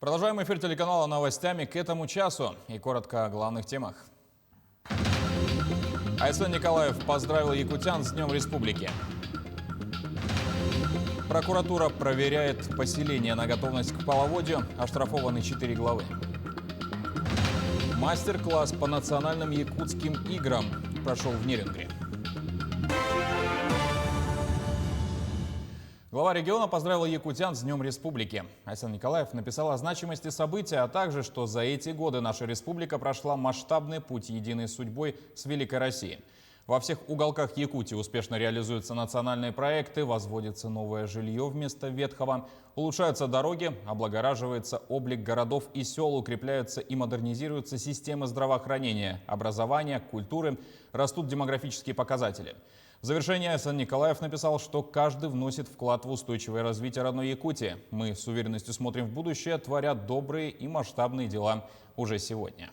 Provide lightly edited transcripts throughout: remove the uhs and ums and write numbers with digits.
Продолжаем эфир телеканала новостями к этому часу. И коротко о главных темах. Айслен Николаев поздравил якутян с Днем Республики. Прокуратура проверяет поселение на готовность к половодью. Оштрафованы 4 главы. Мастер-класс по национальным якутским играм прошел в Нерюнгри. Глава региона поздравил якутян с Днем Республики. Айслен Николаев написал о значимости события, а также, что за эти годы наша республика прошла масштабный путь единой судьбой с Великой Россией. Во всех уголках Якутии успешно реализуются национальные проекты, возводится новое жилье вместо ветхого, улучшаются дороги, облагораживается облик городов и сел, укрепляются и модернизируются системы здравоохранения, образования, культуры, растут демографические показатели. В завершение Айслен Николаев написал, что каждый вносит вклад в устойчивое развитие родной Якутии. Мы с уверенностью смотрим в будущее, творя добрые и масштабные дела уже сегодня.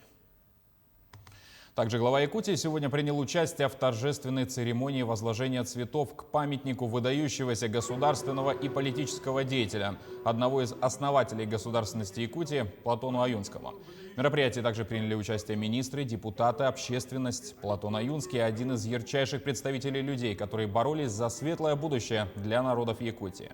Также глава Якутии сегодня принял участие в торжественной церемонии возложения цветов к памятнику выдающегося государственного и политического деятеля, одного из основателей государственности Якутии, Платону Аюнскому. В мероприятии также приняли участие министры, депутаты, общественность. Платон Аюнский – один из ярчайших представителей людей, которые боролись за светлое будущее для народов Якутии.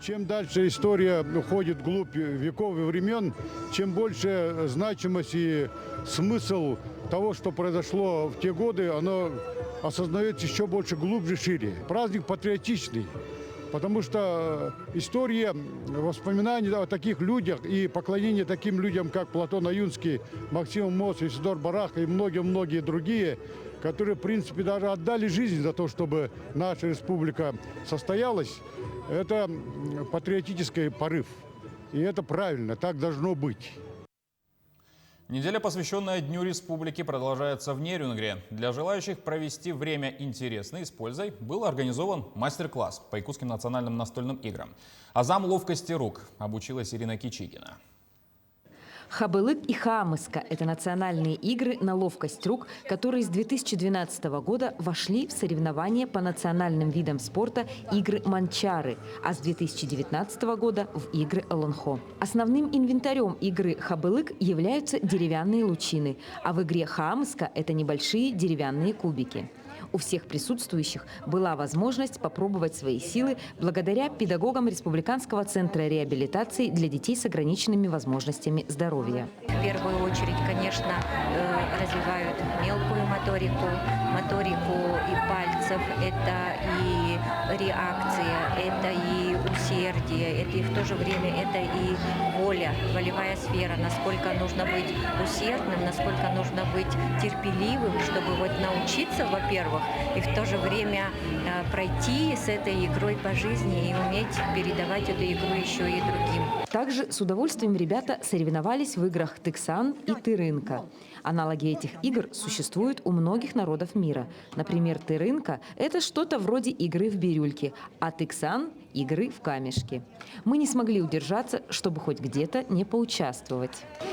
Чем дальше история уходит вглубь веков и времен, чем больше значимость и смысл того, что произошло в те годы, оно осознается еще больше, глубже, шире. Праздник патриотичный, потому что история, воспоминания о таких людях и поклонение таким людям, как Платон Аюнский, Максим Мос, Исидор Барах и многие другие, которые, в принципе, даже отдали жизнь за то, чтобы наша республика состоялась, это патриотический порыв. И это правильно, так должно быть. Неделя, посвященная Дню Республики, продолжается в Нерюнгре. Для желающих провести время интересно и с пользой был организован мастер-класс по якутским национальным настольным играм. Азам ловкости рук обучилась Ирина Кичигина. Хабылык и Хаамыска – это национальные игры на ловкость рук, которые с 2012 года вошли в соревнования по национальным видам спорта игры Манчары, а с 2019 года в игры Олонхо. Основным инвентарем игры Хабылык являются деревянные лучины, а в игре Хаамыска – это небольшие деревянные кубики. У всех присутствующих была возможность попробовать свои силы благодаря педагогам Республиканского центра реабилитации для детей с ограниченными возможностями здоровья. В первую очередь, конечно, развивают мелкую моторику и пальцев, это и реакция, это и усердие, это и в то же время это и воля, волевая сфера, насколько нужно быть усердным, насколько нужно быть терпеливым, чтобы вот научиться, во-первых, и в то же время пройти с этой игрой по жизни и уметь передавать эту игру еще и другим. Также с удовольствием ребята соревновались в играх Тыксан и Тырынка. Аналоги этих игр существуют у многих народов мира. Например, Тырынка – это что-то вроде игры в бирюльке, а Тыксан – игры в камешки. Мы не смогли удержаться, чтобы хоть где-то не поучаствовать.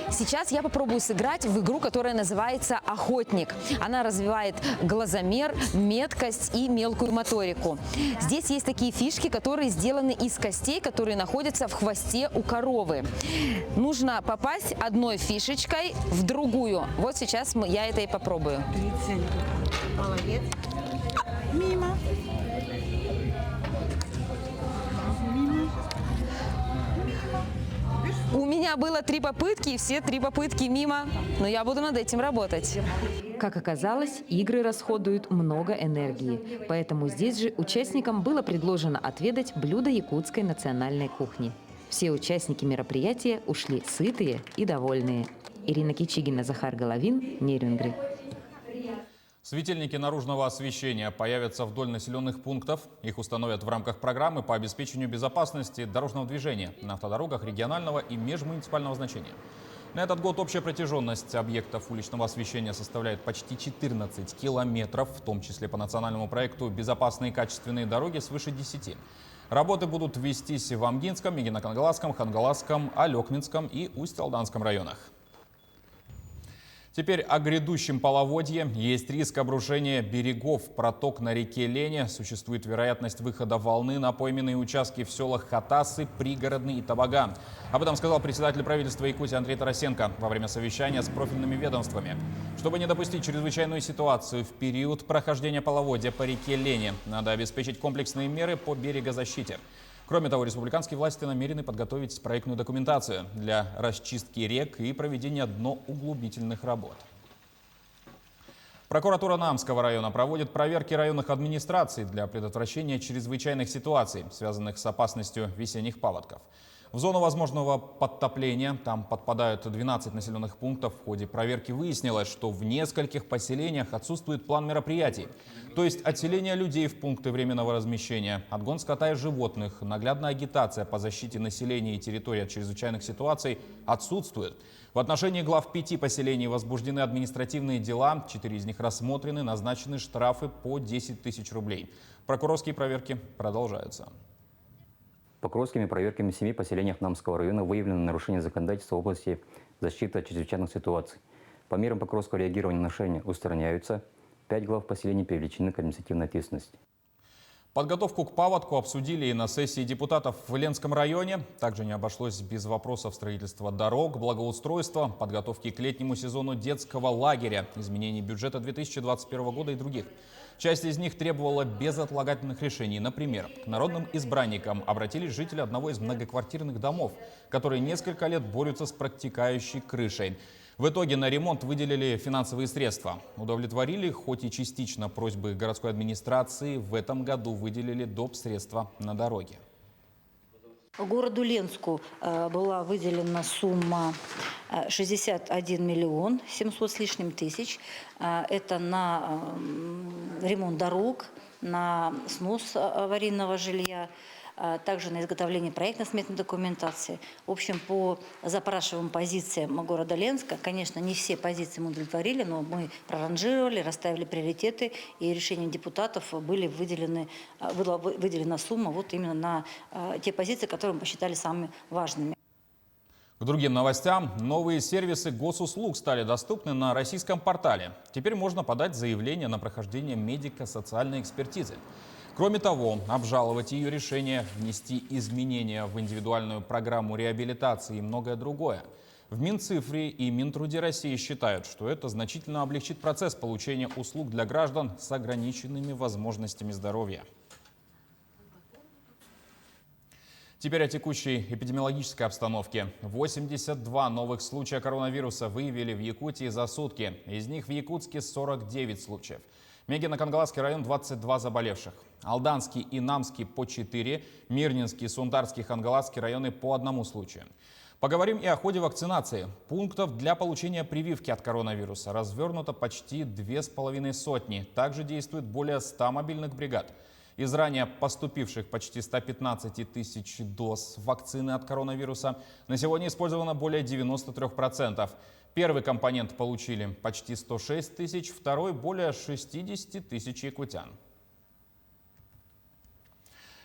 Сейчас я попробую сыграть в игру, которая называется «Охотник». Она развивает глазомер, меткость и мелкую моторику. Здесь есть такие фишки, которые сделаны из костей, которые находятся в хвосте у коровы. Нужно попасть одной фишечкой в другую. Вот сейчас я это и попробую. Молодец. Мимо. У меня было 3 попытки, и все 3 попытки мимо. Но я буду над этим работать. Как оказалось, игры расходуют много энергии. Поэтому здесь же участникам было предложено отведать блюдо якутской национальной кухни. Все участники мероприятия ушли сытые и довольные. Ирина Кичигина, Захар Головин, Нерюнгри. Светильники наружного освещения появятся вдоль населенных пунктов. Их установят в рамках программы по обеспечению безопасности дорожного движения на автодорогах регионального и межмуниципального значения. На этот год общая протяженность объектов уличного освещения составляет почти 14 километров, в том числе по национальному проекту «Безопасные и качественные дороги» свыше 10. Работы будут вестись в Амгинском, Мегинокангаласском, Хангаласском, Алекнинском и Усть-Алданском районах. Теперь о грядущем половодье. Есть риск обрушения берегов. Проток на реке Лени. Существует вероятность выхода волны на пойменные участки в селах Хатасы, Пригородный и Табага. Об этом сказал председатель правительства Якутии Андрей Тарасенко во время совещания с профильными ведомствами. Чтобы не допустить чрезвычайную ситуацию в период прохождения половодья по реке Лени, надо обеспечить комплексные меры по берегозащите. Кроме того, республиканские власти намерены подготовить проектную документацию для расчистки рек и проведения дноуглубительных работ. Прокуратура Намского района проводит проверки районных администраций для предотвращения чрезвычайных ситуаций, связанных с опасностью весенних паводков. В зону возможного подтопления там подпадают 12 населенных пунктов. В ходе проверки выяснилось, что в нескольких поселениях отсутствует план мероприятий. То есть отселение людей в пункты временного размещения, отгон скота и животных, наглядная агитация по защите населения и территории от чрезвычайных ситуаций отсутствует. В отношении глав 5 поселений возбуждены административные дела, 4 из них рассмотрены, назначены штрафы по 10 тысяч рублей. Прокурорские проверки продолжаются. Прокурорскими проверками в 7 поселениях Намского района выявлено нарушение законодательства в области защиты от чрезвычайных ситуаций. По мерам прокурорского реагирования на нарушения устраняются. 5 глав поселений привлечены к административной ответственности. Подготовку к паводку обсудили и на сессии депутатов в Ленском районе. Также не обошлось без вопросов строительства дорог, благоустройства, подготовки к летнему сезону детского лагеря, изменений бюджета 2021 года и других. Часть из них требовала безотлагательных решений. Например, к народным избранникам обратились жители одного из многоквартирных домов, которые несколько лет борются с протекающей крышей. В итоге на ремонт выделили финансовые средства. Удовлетворили, хоть и частично, просьбы городской администрации. В этом году выделили доп. Средства на дороге. Городу Ленску была выделена сумма 61 миллион 700 с лишним тысяч. Это на ремонт дорог, на снос аварийного жилья, также на изготовление проектно-сметной документации. В общем, по запрашиваемым позициям города Ленска, конечно, не все позиции мы удовлетворили, но мы проранжировали, расставили приоритеты, и решением депутатов была выделена сумма вот именно на те позиции, которые мы посчитали самыми важными. К другим новостям. Новые сервисы госуслуг стали доступны на российском портале. Теперь можно подать заявление на прохождение медико-социальной экспертизы. Кроме того, обжаловать ее решение, внести изменения в индивидуальную программу реабилитации и многое другое. В Минцифре и Минтруде России считают, что это значительно облегчит процесс получения услуг для граждан с ограниченными возможностями здоровья. Теперь о текущей эпидемиологической обстановке. 82 новых случая коронавируса выявили в Якутии за сутки. Из них в Якутске 49 случаев. Мегино-Кангаласский район 22 заболевших. Алданский и Намский по 4, Мирнинский, Сундарский, Хангаласский районы по 1 случаю. Поговорим и о ходе вакцинации. Пунктов для получения прививки от коронавируса развернуто почти 2500. Также действует более 100 мобильных бригад. Из ранее поступивших почти 115 тысяч доз вакцины от коронавируса на сегодня использовано более 93%. Первый компонент получили почти 106 тысяч, второй более 60 тысяч якутян.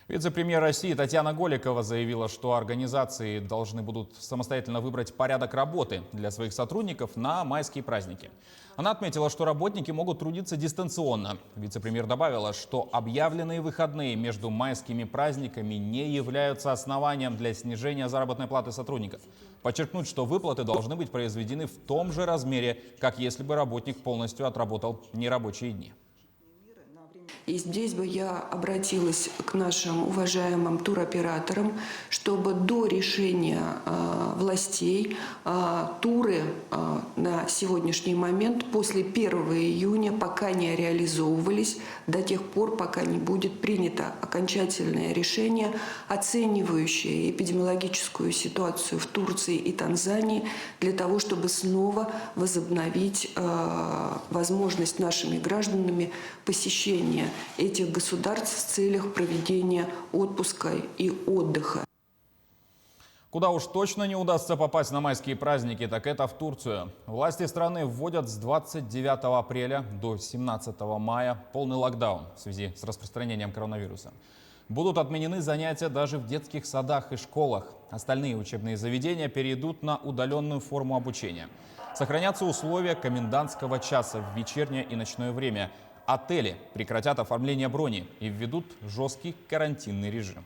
Вице-премьер России Татьяна Голикова заявила, что организации должны будут самостоятельно выбрать порядок работы для своих сотрудников на майские праздники. Она отметила, что работники могут трудиться дистанционно. Вице-премьер добавила, что объявленные выходные между майскими праздниками не являются основанием для снижения заработной платы сотрудников. Подчеркнуть, что выплаты должны быть произведены в том же размере, как если бы работник полностью отработал нерабочие дни. И здесь бы я обратилась к нашим уважаемым туроператорам, чтобы до решения властей туры на сегодняшний момент после 1 июня пока не реализовывались до тех пор, пока не будет принято окончательное решение, оценивающее эпидемиологическую ситуацию в Турции и Танзании, для того, чтобы снова возобновить возможность нашими гражданами посещения этих государств в целях проведения отпуска и отдыха. Куда уж точно не удастся попасть на майские праздники, так это в Турцию. Власти страны вводят с 29 апреля до 17 мая полный локдаун в связи с распространением коронавируса. Будут отменены занятия даже в детских садах и школах. Остальные учебные заведения перейдут на удаленную форму обучения. Сохранятся условия комендантского часа в вечернее и ночное время. Отели прекратят оформление брони и введут жесткий карантинный режим.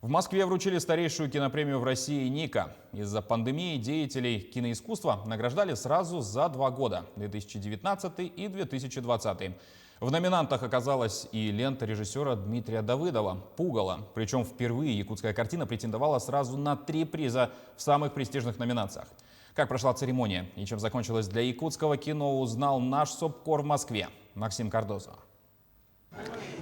В Москве вручили старейшую кинопремию в России «Ника». Из-за пандемии деятелей киноискусства награждали сразу за 2 года – 2019 и 2020. В номинантах оказалась и лента режиссера Дмитрия Давыдова «Пугало». Причем впервые якутская картина претендовала сразу на 3 приза в самых престижных номинациях. Как прошла церемония и чем закончилась для якутского кино, узнал наш СОБКОР в Москве Максим Кардозо.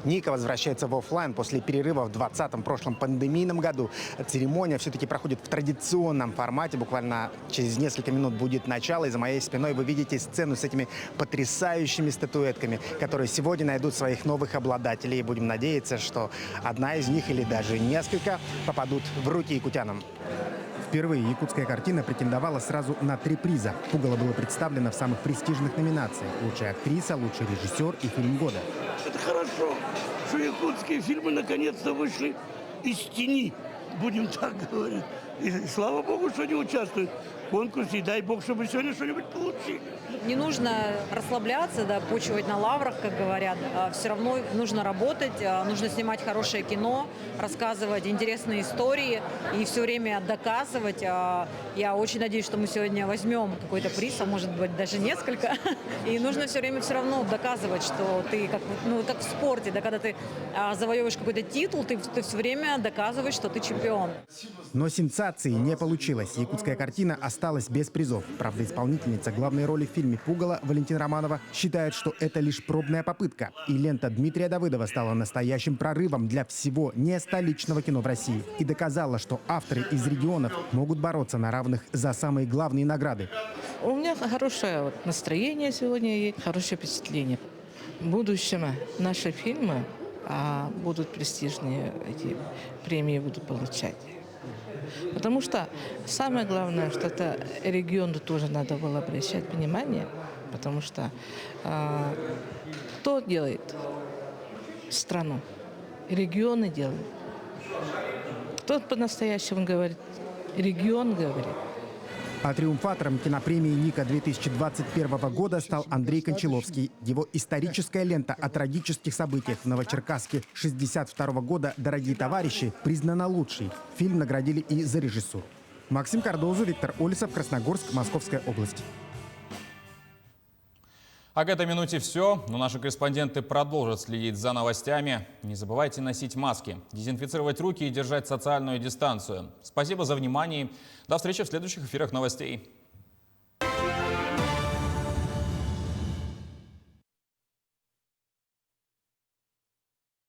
Ника возвращается в офлайн после перерыва в 2020 прошлом пандемийном году. Церемония все-таки проходит в традиционном формате. Буквально через несколько минут будет начало. И за моей спиной вы видите сцену с этими потрясающими статуэтками, которые сегодня найдут своих новых обладателей. И будем надеяться, что одна из них или даже несколько попадут в руки якутянам. Впервые якутская картина претендовала сразу на 3 приза. «Пугало» было представлено в самых престижных номинациях: лучшая актриса, лучший режиссер и фильм года. Это хорошо, что якутские фильмы наконец-то вышли из тени, будем так говорить. И слава богу, что они участвуют в конкурсе, и дай бог, чтобы сегодня что-нибудь получили. Не нужно расслабляться, да, почивать на лаврах, как говорят. Все равно нужно работать, нужно снимать хорошее кино, рассказывать интересные истории и все время доказывать. Я очень надеюсь, что мы сегодня возьмем какой-то приз, а может быть даже несколько. И нужно все время все равно доказывать, что ты, как в спорте, да, когда ты завоевываешь какой-то титул, ты все время доказываешь, что ты чемпион. Но сенсации не получилось. Якутская картина осталась без призов. Правда, исполнительница главной роли в фильме «Пугало» Валентина Романова считает, что это лишь пробная попытка. И лента Дмитрия Давыдова стала настоящим прорывом для всего нестоличного кино в России. И доказала, что авторы из регионов могут бороться на равных за самые главные награды. У меня хорошее настроение сегодня и хорошее впечатление. В будущем наши фильмы будут престижные, эти премии будут получать. Потому что самое главное, что это региону тоже надо было обращать внимание, потому что кто делает страну? Регионы делают. Кто по-настоящему говорит? Регион говорит. А триумфатором кинопремии «Ника» 2021 года стал Андрей Кончаловский. Его историческая лента о трагических событиях в Новочеркасске 1962 года «Дорогие товарищи» признана лучшей. Фильм наградили и за режиссуру. Максим Кардозу, Виктор Олесов, Красногорск, Московская область. А к этой минуте все. Но наши корреспонденты продолжат следить за новостями. Не забывайте носить маски, дезинфицировать руки и держать социальную дистанцию. Спасибо за внимание. До встречи в следующих эфирах новостей.